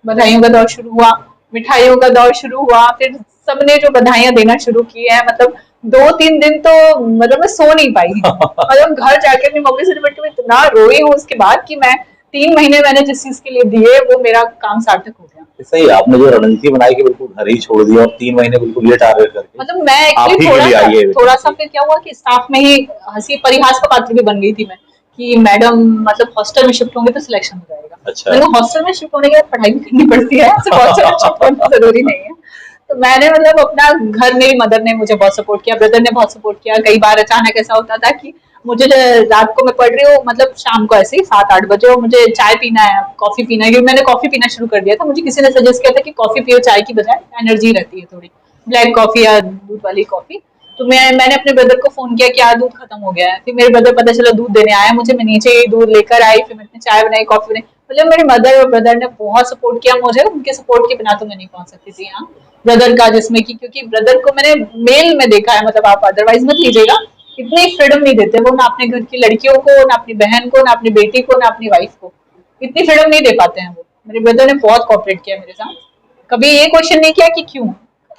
बधाइयों का दौर शुरू हुआ, मिठाइयों का दौर शुरू हुआ। फिर सबने जो बधाइयां देना शुरू की है, मतलब 2-3 दिन तो मतलब मैं सो नहीं पाई। मतलब घर जाके अपनी मम्मी से निपट के मैं इतना रोई हूँ उसके बाद कि मैं 3 महीने मैंने जिस चीज के लिए दिए वो मेरा काम सार्थक हो गया। सही है, आपने जो रणनीति बनाई कि बिल्कुल घर ही छोड़ दिया और 3 महीने बिल्कुल ये टारगेट करके मतलब मैं आप एक्चुअली ही के लिए आई है थोड़ा सा वैकेंसी। फिर क्या हुआ कि स्टाफ में ही हंसी परिहास का पात्र भी बन गई थी मैं, कि मैडम मतलब हॉस्टल में शिफ्ट होंगे तो सिलेक्शन हो जाएगा। अच्छा। मैंने हॉस्टल में शिफ्ट होने के बाद पढ़ाई भी करनी पड़ती है, सिर्फ हॉस्टल में शिफ्ट होना जरूरी नहीं है। तो मैंने मतलब अपना घर, मेरी मदर ने मुझे बहुत सपोर्ट किया, ब्रदर ने बहुत सपोर्ट किया। कई बार अचानक ऐसा होता था कि मुझे रात को मैं पढ़ रही हूँ, मतलब शाम को ऐसे ही 7-8 बजे, और मुझे चाय पीना है, कॉफी पीना है, क्योंकि मैंने कॉफी पीना शुरू कर दिया था। मुझे किसी ने सजेस्ट किया था कि कॉफी पियो चाय की बजाय, एनर्जी रहती है थोड़ी, ब्लैक कॉफी या दूध वाली कॉफी। तो मैंने अपने ब्रदर को फोन किया कि यार दूध खत्म हो गया है। फिर मेरे ब्रदर पता चला दूध देने आया मुझे, मैं नीचे ही दूध लेकर आई, फिर मैंने चाय बनाई, कॉफी बनाई। मतलब मेरे मदर और ब्रदर ने बहुत सपोर्ट किया मुझे, उनके सपोर्ट के बिना तो मैं नहीं पहुंच सकती थी यहाँ। ब्रदर का जिसमें कि, क्योंकि ब्रदर को मैंने मेल में देखा है, मतलब आप अदरवाइज मत लीजिएगा, इतनी फ्रीडम नहीं देते वो, ना अपने घर की लड़कियों को, ना अपनी बहन को, ना अपनी बेटी को, ना अपनी वाइफ को, इतनी फ्रीडम नहीं दे पाते हैं वो। मेरे ब्रदर ने बहुत कॉपरेट किया मेरे साथ, कभी ये क्वेश्चन नहीं किया कि क्यों।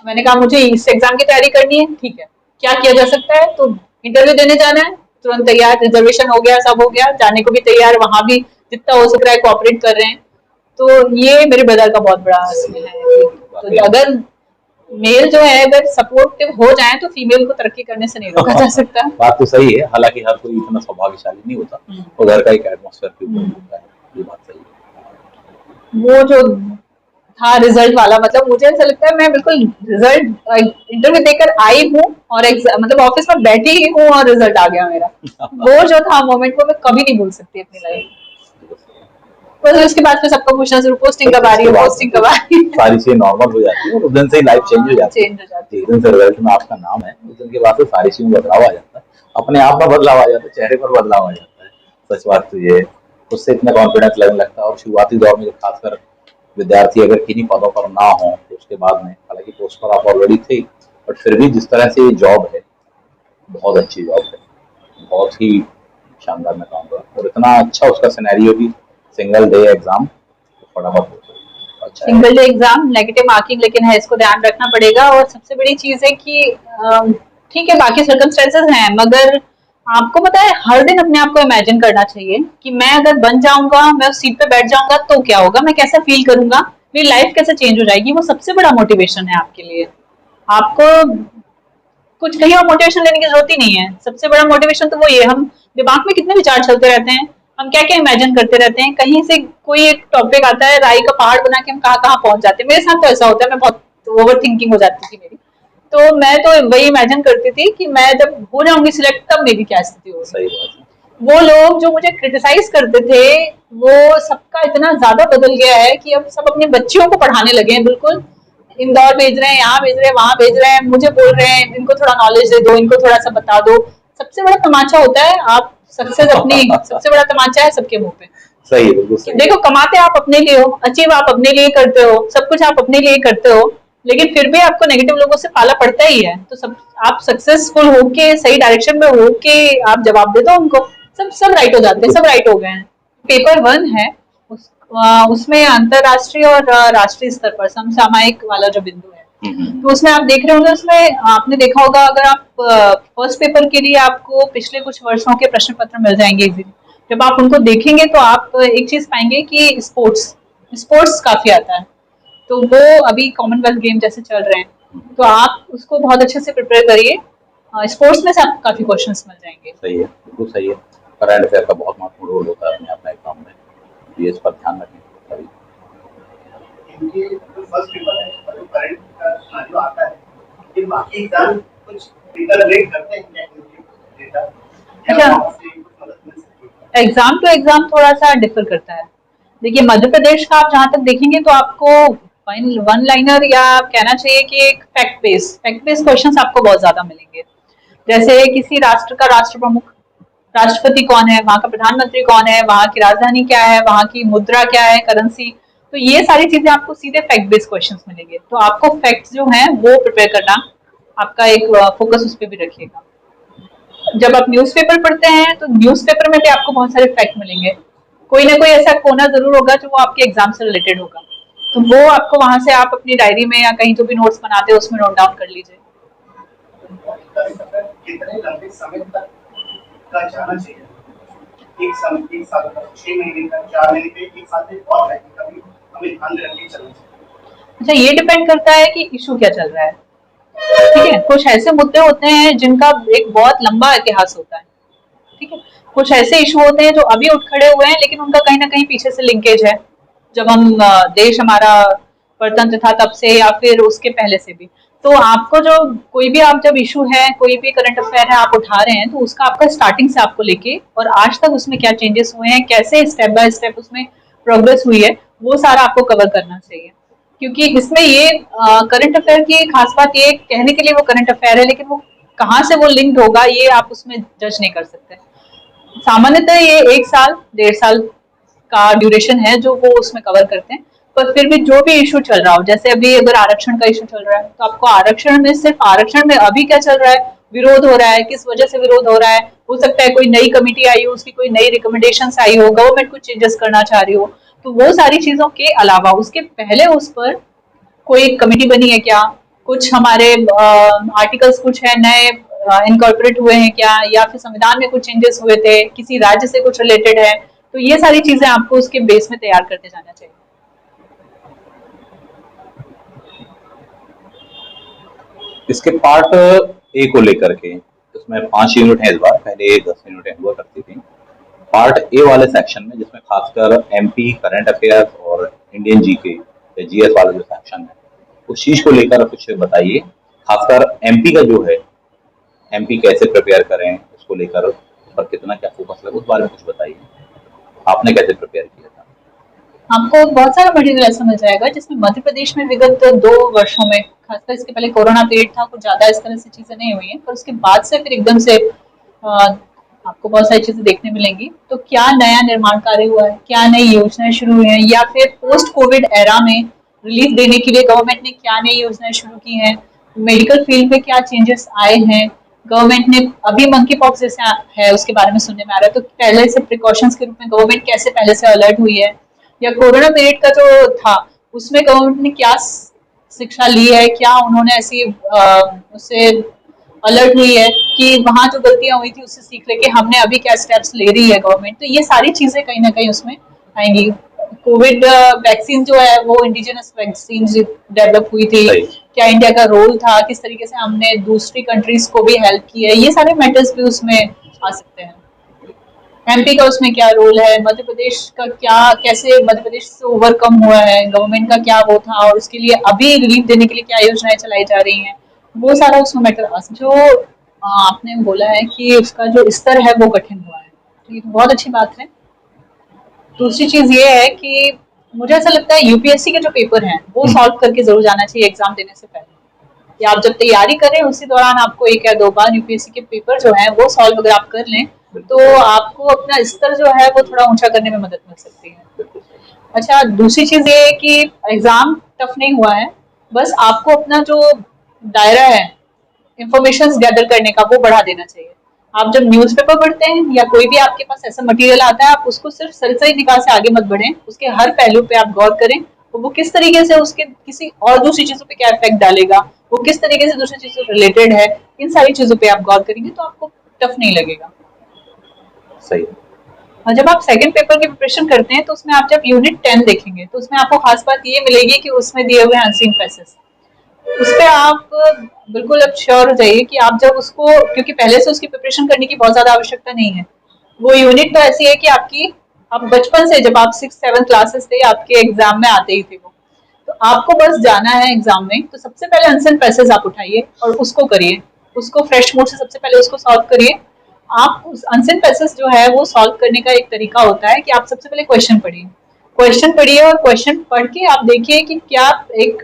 मैंने कहा मुझे इस एग्जाम की तैयारी करनी है, ठीक है क्या किया जा सकता है, तो इंटरव्यू देने जाना है, तुरंत तैयार, रिजर्वेशन हो गया, सब हो गया, जाने को भी तैयार, वहां भी जितना हो सक रहा है कोऑपरेट कर रहे हैं। तो ये मेरे ब्रदर का बहुत बड़ा इसमें है तो अगर मेल जो है अगर सपोर्टिव हो जाए तो फीमेल को तरक्की करने से नहीं रोका जा सकता। बात तो सही है, हालांकि हर कोई इतना सौभाग्यशाली नहीं होता, वो घर का एक एटमॉस्फेयर के ऊपर होता है, ये बात सही है। वो जो था रिजल्ट वाला, मतलब मुझे ऐसा लगता है मैं बिल्कुल रिजल्ट इंटरव्यू देकर आई हूँ और मतलब ऑफिस में बैठी ही हूँ और रिजल्ट आ गया मेरा। वो जो था मोमेंट को मैं कभी नहीं भूल सकती अपनी लाइफ। बस उसके बाद फिर सबको पूछना शुरू, पोस्टिंग कब आ रही है, पोस्टिंग कब आ रही है। सारी चीजें नॉर्मल हो जाती है और उस दिन से ही लाइफ चेंज हो जाती है। चेंज हो जाती जिस दिन से रिजल्ट में आपका नाम है उस दिन के बाद से सारी चीजों में बदलाव आ जाता है, अपने आप में बदलाव आ जाता है, चेहरे पर बदलाव आ जाता है। सच बात तो ये है, उससे इतना कॉन्फिडेंस लगने लगता है। और शुरुआती दौर में खासकर विद्यार्थी अगर किन्हीं पदों पर ना हो तो उसके बाद में, हालांकि पोस्ट पर आप ऑलरेडी थे, बट फिर भी जिस तरह से ये जॉब है बहुत अच्छी जॉब है, बहुत ही शानदार मैं कहूँगा। और इतना अच्छा उसका सिनेरियो भी, सिंगल डे एग्जाम, फटाफट अच्छा है। Single day exam negative marking लेकिन है, इसको ध्यान रखना पड़ेगा। और सबसे बड़ी चीज है कि ठीक है बाकी सर्कमस्टेंसेस हैं, मगर आपको पता है हर दिन अपने आप को इमेजिन करना चाहिए कि मैं अगर बन जाऊंगा, मैं उस सीट पे बैठ जाऊंगा तो क्या होगा, मैं कैसा फील करूंगा, मेरी लाइफ कैसे चेंज हो जाएगी। वो सबसे बड़ा मोटिवेशन है आपके लिए। आपको कुछ कहीं और मोटिवेशन लेने की जरूरत ही नहीं है। सबसे बड़ा मोटिवेशन तो वो ये, हम दिमाग में कितने विचार चलते रहते हैं, हम क्या क्या इमेजिन करते रहते हैं, कहीं से कोई एक टॉपिक आता है, राई का पहाड़ बना के हम कहाँ कहाँ पहुंच जाते हैं। मेरे साथ तो ऐसा होता है, मैं बहुत ओवर थिंकिंग हो जाती थी मेरी। तो मैं तो वही इमेजिन करती थी कि मैं जब हो जाऊंगी सिलेक्ट तब मेरी क्या स्थिति होगी। सही बात है। वो लोग जो मुझे क्रिटिसाइज करते थे, वो सबका इतना ज्यादा बदल गया है कि अब सब अपने बच्चियों को पढ़ाने लगे हैं। बिल्कुल इंदौर भेज रहे हैं, यहाँ भेज रहे हैं, वहां भेज रहे हैं, मुझे बोल रहे हैं इनको थोड़ा नॉलेज दे दो, इनको थोड़ा सा बता दो। सबसे बड़ा तमाचा होता है आप सक्सेस अपनी सबसे बड़ा तमाचा है सबके मुंह पे। सही है, बिल्कुल सही है। देखो कमाते आप अपने लिए हो, अचीव आप अपने लिए करते हो, सब कुछ आप अपने लिए करते हो, लेकिन फिर भी आपको नेगेटिव लोगों से पाला पड़ता ही है। तो सब आप सक्सेसफुल होके सही डायरेक्शन में होके आप जवाब दे दो उनको, सब राइट हो जाते हैं, सब राइट हो गए हैं। पेपर 1 है उसमें अंतरराष्ट्रीय और राष्ट्रीय स्तर पर समसामयिक वाला जो बिंदु है, तो उसमें आप देख रहे होंगे, उसमें आपने देखा होगा अगर आप फर्स्ट पेपर के लिए आपको पिछले कुछ वर्षों के प्रश्न पत्र मिल जाएंगे इजीली। जब आप उनको देखेंगे तो आप एक चीज पाएंगे कि स्पोर्ट्स काफी आता है। तो वो अभी कॉमनवेल्थ गेम जैसे चल रहे हैं, तो आप उसको बहुत अच्छे से प्रिपेयर करिए। स्पोर्ट्स में से आपको काफी क्वेश्चंस मिल जाएंगे। सही है, बिल्कुल सही है। करंट अफेयर का बहुत महत्वपूर्ण रोल होता है अपने अपना एग्जाम में, ये इस पर ध्यान रखें सभी। इनके जो फर्स्ट पेपर है और जो करंट का सिनेरियो आता है, ये बाकी एग्जाम कुछ रिलेट करते हैं क्या इनके डेटा? एग्जाम टू एग्जाम थोड़ा सा डिफर करता है। देखिए मध्य प्रदेश का आप जहां तक देखेंगे तो आपको वन लाइनर या कहना चाहिए कि एक फैक्ट बेस्ड क्वेश्चंस आपको बहुत ज्यादा मिलेंगे। जैसे किसी राष्ट्र का राष्ट्र प्रमुख, राष्ट्रपति कौन है, वहां का प्रधानमंत्री कौन है, वहां की राजधानी क्या है, वहां की मुद्रा क्या है, करेंसी, तो ये सारी चीजें आपको सीधे फैक्ट बेस्ड क्वेश्चंस मिलेंगे। तो आपको फैक्ट्स जो हैं वो प्रिपेयर करना, आपका एक फोकस उस पर भी रखिएगा। जब आप न्यूज़पेपर पढ़ते हैं तो न्यूज़पेपर में भी आपको बहुत सारे फैक्ट मिलेंगे, कोई ना कोई ऐसा कोना जरूर होगा जो वो आपके एग्जाम से रिलेटेड होगा। तो वो आपको वहां से आप अपनी डायरी में या कहीं जो भी नोट्स बनाते हो उसमें नोट डाउन कर लीजिए। कितने लंबे समय तक का जाना चाहिए? एक साल का, 6 महीने का, 4 महीने का, एक साल से और कभी हमें ध्यान रख के चलना चाहिए। अच्छा, ये डिपेंड करता है कि इशू क्या चल रहा है। ठीक है, कुछ ऐसे मुद्दे होते हैं जिनका एक बहुत लंबा इतिहास होता है। ठीक है, कुछ ऐसे इशू होते हैं जो अभी उठ खड़े हुए हैं लेकिन उनका कहीं ना कहीं पीछे से लिंकेज है, जब हम देश हमारा परतंत्र था तब से या फिर उसके पहले से भी। तो आपको जो कोई भी आप जब इशू है, कोई भी करंट अफेयर है आप उठा रहे हैं, तो उसका आपका स्टार्टिंग से आपको लेके और आज तक उसमें क्या चेंजेस हुए हैं, कैसे स्टेप बाय स्टेप उसमें प्रोग्रेस हुई है, वो सारा आपको कवर करना चाहिए। क्योंकि इसमें ये करंट अफेयर की खास बात ये, कहने के लिए वो करंट अफेयर है लेकिन वो कहाँ से वो लिंक्ड होगा ये आप उसमें जज नहीं कर सकते। सामान्यतः ये 1 साल 1.5 साल का ड्यूरेशन है जो वो उसमें कवर करते हैं। पर फिर भी जो भी इशू चल रहा हो, जैसे अभी अगर आरक्षण का इशू चल रहा है तो आपको आरक्षण में, सिर्फ आरक्षण में अभी क्या चल रहा है, विरोध हो रहा है, किस वजह से विरोध हो रहा है, हो सकता है कोई नई कमेटी आई हो, उसकी कोई नई रिकमेंडेशंस आई हो, गवर्नमेंट कुछ चेंजेस करना चाह रही हो, तो वो सारी चीजों के अलावा उसके पहले उस पर कोई कमेटी बनी है क्या, कुछ हमारे आर्टिकल्स कुछ है नए इनकॉर्पोरेट हुए हैं क्या, या फिर संविधान में कुछ चेंजेस हुए थे, किसी राज्य से कुछ रिलेटेड है, तो ये सारी चीजें आपको उसके बेस में तैयार करते जाना चाहिए। इसके पार्ट ए को लेकर के, इसमें 5 यूनिट है इस बार, पहले 10 यूनिटें हुआ करती थी। पार्ट ए वाले सेक्शन में, जिसमें खासकर एमपी करंट अफेयर्स और इंडियन जीके या जीएस वाला जो सेक्शन है, उस चीज को लेकर कुछ बताइए। खासकर एमपी का जो है, एमपी कैसे प्रिपेयर करें, उसको लेकर उस पर कितना क्या फोकस लगे, उस बारे में कुछ बताइए। आपने कैसे प्रिपेयर किया था? आपको बहुत सारा मटेरियल ऐसा मिल जाएगा जिसमें मध्य प्रदेश में विगत 2 वर्षों में, खासकर इसके पहले कोरोना पीरियड था, कुछ ज्यादा इस तरह से चीजें नहीं हुई हैं, पर उसके बाद से फिर एकदम से आपको बहुत सारी चीजें देखने मिलेंगी। तो क्या नया निर्माण कार्य हुआ है, क्या नई योजनाएं शुरू हुई हैं, या फिर पोस्ट कोविड एरा में रिलीफ देने के लिए गवर्नमेंट ने क्या नई योजनाएं शुरू की हैं, मेडिकल फील्ड में क्या चेंजेस आए हैं, गवर्नमेंट ने अभी मंकी पॉक्स जैसे है उसके बारे में सुनने में आ रहा है, तो पहले से प्रिकॉशंस के रूप में गवर्नमेंट कैसे पहले से अलर्ट हुई है, या कोरोना पीरियड का जो था उसमें गवर्नमेंट ने क्या शिक्षा ली है, क्या उन्होंने ऐसी उससे अलर्ट हुई है कि वहां जो गलतियां हुई थी उससे सीख लेके हमने अभी क्या स्टेप्स ले रही है गवर्नमेंट। तो ये सारी चीजें कहीं ना कहीं उसमें आएंगी। कोविड वैक्सीन जो है वो इंडिजिनस वैक्सीन डेवलप हुई थी, सही। क्या इंडिया का रोल था, किस तरीके से हमने दूसरी कंट्रीज को भी हेल्प की है, ये सारे मैटर्स भी उसमें आ सकते हैं। एमपी का उसमें क्या रोल है, मध्य प्रदेश का क्या, कैसे मध्य प्रदेश से ओवरकम हुआ है, गवर्नमेंट का क्या वो था, और उसके लिए अभी रिलीफ देने के लिए क्या योजनाएं चलाई जा रही हैं, वो सारा उसमें मैटर आ सकता है। जो आपने बोला है कि उसका जो स्तर है वो कठिन हुआ है, तो ये तो बहुत अच्छी बात है। दूसरी चीज ये है कि मुझे ऐसा लगता है यूपीएससी के जो पेपर हैं वो सॉल्व करके जरूर जाना चाहिए एग्जाम देने से पहले, या आप जब तैयारी करें उसी दौरान आपको एक या दो बार यूपीएससी के पेपर जो है वो सॉल्व अगर आप कर लें तो आपको अपना स्तर जो है वो थोड़ा ऊंचा करने में मदद मिल सकती है। अच्छा, दूसरी चीज ये है कि एग्जाम टफ नहीं हुआ है, बस आपको अपना जो दायरा है इंफॉर्मेशन गैदर करने का वो बढ़ा देना चाहिए। आप जब न्यूज़पेपर पढ़ते हैं या कोई भी आपके पास ऐसा मटेरियल आता है, आप उसको सिर्फ सरसरी निगाह से आगे मत बढ़ें, उसके हर पहलू पे आप गौर करें, तो वो किस तरीके से उसके किसी और दूसरी चीजों पे क्या इफेक्ट डालेगा, वो किस तरीके से दूसरी चीजों से रिलेटेड है, इन सारी चीजों पे आप गौर करेंगे तो आपको टफ नहीं लगेगा। सही। और जब आप सेकंड पेपर की प्रिपरेशन करते हैं तो उसमें आप जब यूनिट 10 देखेंगे तो उसमें आपको खास बात ये मिलेगी कि उसमें दिए हुए अनसीन पैसेज, उस पे आप बिल्कुल अब श्योर हो जाइए कि आप जब उसको, क्योंकि पहले से उसकी प्रिपरेशन करने की बहुत ज्यादा आवश्यकता नहीं है। वो यूनिट तो ऐसी है कि आपकी, आप बचपन से जब आप 6-7 क्लासेस थे आपके एग्जाम में आते ही थे वो, तो आपको बस जाना है एग्जाम में, तो सबसे पहले अनसन पैसेज आप उठाइए और उसको करिए, उसको फ्रेश मूड से सबसे पहले उसको सॉल्व करिए। आप उस अनसन पैसेज जो है वो सॉल्व करने का एक तरीका होता है कि आप सबसे पहले क्वेश्चन पढ़िए, क्वेश्चन पढ़िए और क्वेश्चन पढ़ के आप देखिए कि क्या एक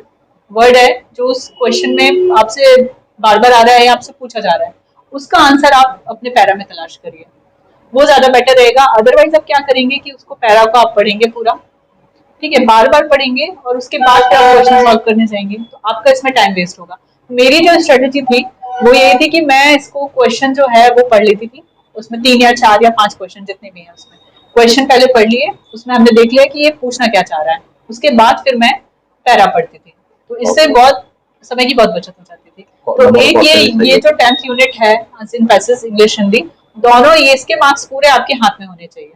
वर्ड है जो उस क्वेश्चन में आपसे बार बार आ रहा है या आपसे पूछा जा रहा है, उसका आंसर आप अपने पैरा में तलाश करिए, वो ज्यादा बेटर रहेगा। अदरवाइज आप क्या करेंगे कि उसको पैरा को आप पढ़ेंगे पूरा, ठीक है, बार बार पढ़ेंगे और उसके बाद फिर आप क्वेश्चन सॉल्व करने जाएंगे तो आपका इसमें टाइम वेस्ट होगा। मेरी जो स्ट्रेटेजी थी वो ये थी कि मैं इसको क्वेश्चन जो है वो पढ़ लेती थी, उसमें 3 या 4 या 5 क्वेश्चन जितने भी हैं उसमें क्वेश्चन पहले पढ़ लिए, उसमें हमने देख लिया कि ये पूछना क्या चाह रहा है, उसके बाद फिर मैं पैरा पढ़ती थी, तो इससे बहुत समय की बहुत बचत हो जाती थी। तो एक ये जो 10th यूनिट है अनसीन पैसेज इंग्लिश हिंदी दोनों, ये इसके मार्क्स पूरे आपके हाथ में होने चाहिए।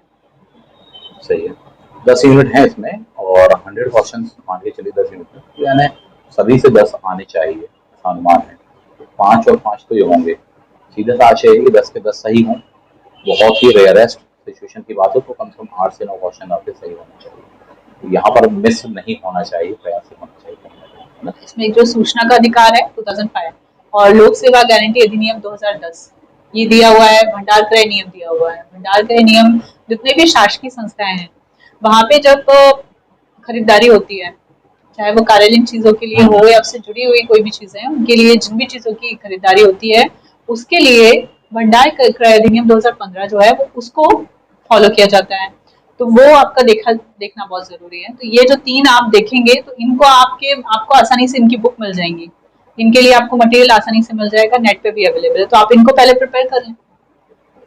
सही है। 10 यूनिट है इसमें और 100 क्वेश्चन मान के चलिए 10 यूनिट में, तो यानी सभी से 10 आने चाहिए, ऐसा अनुमान है। 5 और 5 तो ये होंगे, सीधा सा आशय है कि 10 के 10 सही हों। बहुत ही रेयरेस्ट सिचुएशन की बात हो तो कम से कम 8 से 9 क्वेश्चन आपके सही होने चाहिए, तो यहाँ पर मिस नहीं होना चाहिए, प्रयास होना चाहिए। इसमें जो सूचना का अधिकार है 2005 और लोक सेवा गारंटी अधिनियम 2010 ये दिया हुआ है, भंडार क्रय नियम दिया हुआ है। भंडार क्रय नियम, जितने भी शासकीय संस्थाएं हैं वहां पे जब खरीदारी होती है, चाहे वो कार्यालयीन चीजों के लिए हो या उससे जुड़ी हुई कोई भी चीजें हैं, उनके लिए जिन भी चीजों की खरीदारी होती है उसके लिए भंडार क्रय अधिनियम 2015 जो है वो उसको फॉलो किया जाता है, तो वो आपका देखना बहुत जरूरी है। तो ये जो 3 आप देखेंगे तो इनको आपको आसानी से इनकी बुक मिल जाएंगी, इनके लिए आपको मटेरियल आसानी से मिल जाएगा, नेट पे भी अवेलेबल है, तो आप इनको पहले प्रिपेयर कर लें।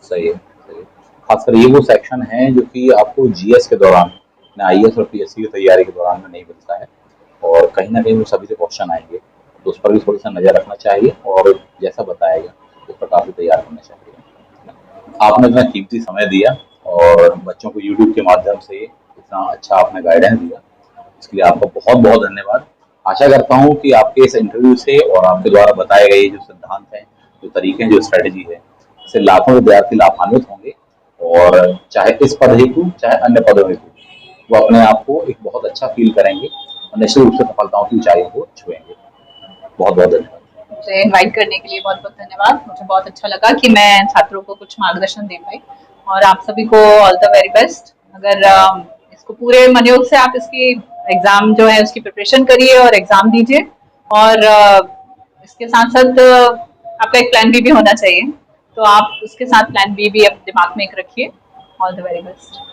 सही है, सही है। खासकर ये वो सेक्शन है जो कि आपको जीएस के दौरान, आईएएस और पीएससी की तैयारी के दौरान में नहीं मिलता है, और कहीं ना कहीं वो सभी से क्वेश्चन आएंगे, तो उस पर भी थोड़ी सा नजर रखना चाहिए और जैसा बताया गया उस प्रकार से तैयार करना चाहिए। आपने इतना कीमती समय दिया और बच्चों को यूट्यूब के माध्यम से इतना अच्छा आपने गाइडेंस दिया, इसके लिए आपका बहुत बहुत धन्यवाद। आशा करता हूँ कि आपके इस इंटरव्यू से और आपके द्वारा बताए गए जो सिद्धांत हैं, जो तरीके हैं, जो स्ट्रेटजी है, इससे लाखों विद्यार्थी लाभान्वित होंगे और चाहे इस पद हेतु चाहे अन्य पदों हेतु वो अपने आप को एक बहुत अच्छा फील करेंगे और निश्चित रूप से सफलताओं की ऊंचाइयों को छुएंगे। बहुत बहुत धन्यवाद। मुझे इनवाइट करने के लिए बहुत बहुत धन्यवाद। मुझे बहुत अच्छा लगा कि मैं छात्रों को कुछ मार्गदर्शन दे पाई, और आप सभी को ऑल द वेरी बेस्ट। अगर इसको पूरे मनोयोग से आप इसकी एग्जाम जो है उसकी प्रिपरेशन करिए और एग्जाम दीजिए, और इसके साथ साथ आपका एक प्लान बी भी होना चाहिए, तो आप उसके साथ प्लान बी भी अपने दिमाग में एक रखिए। All the very best.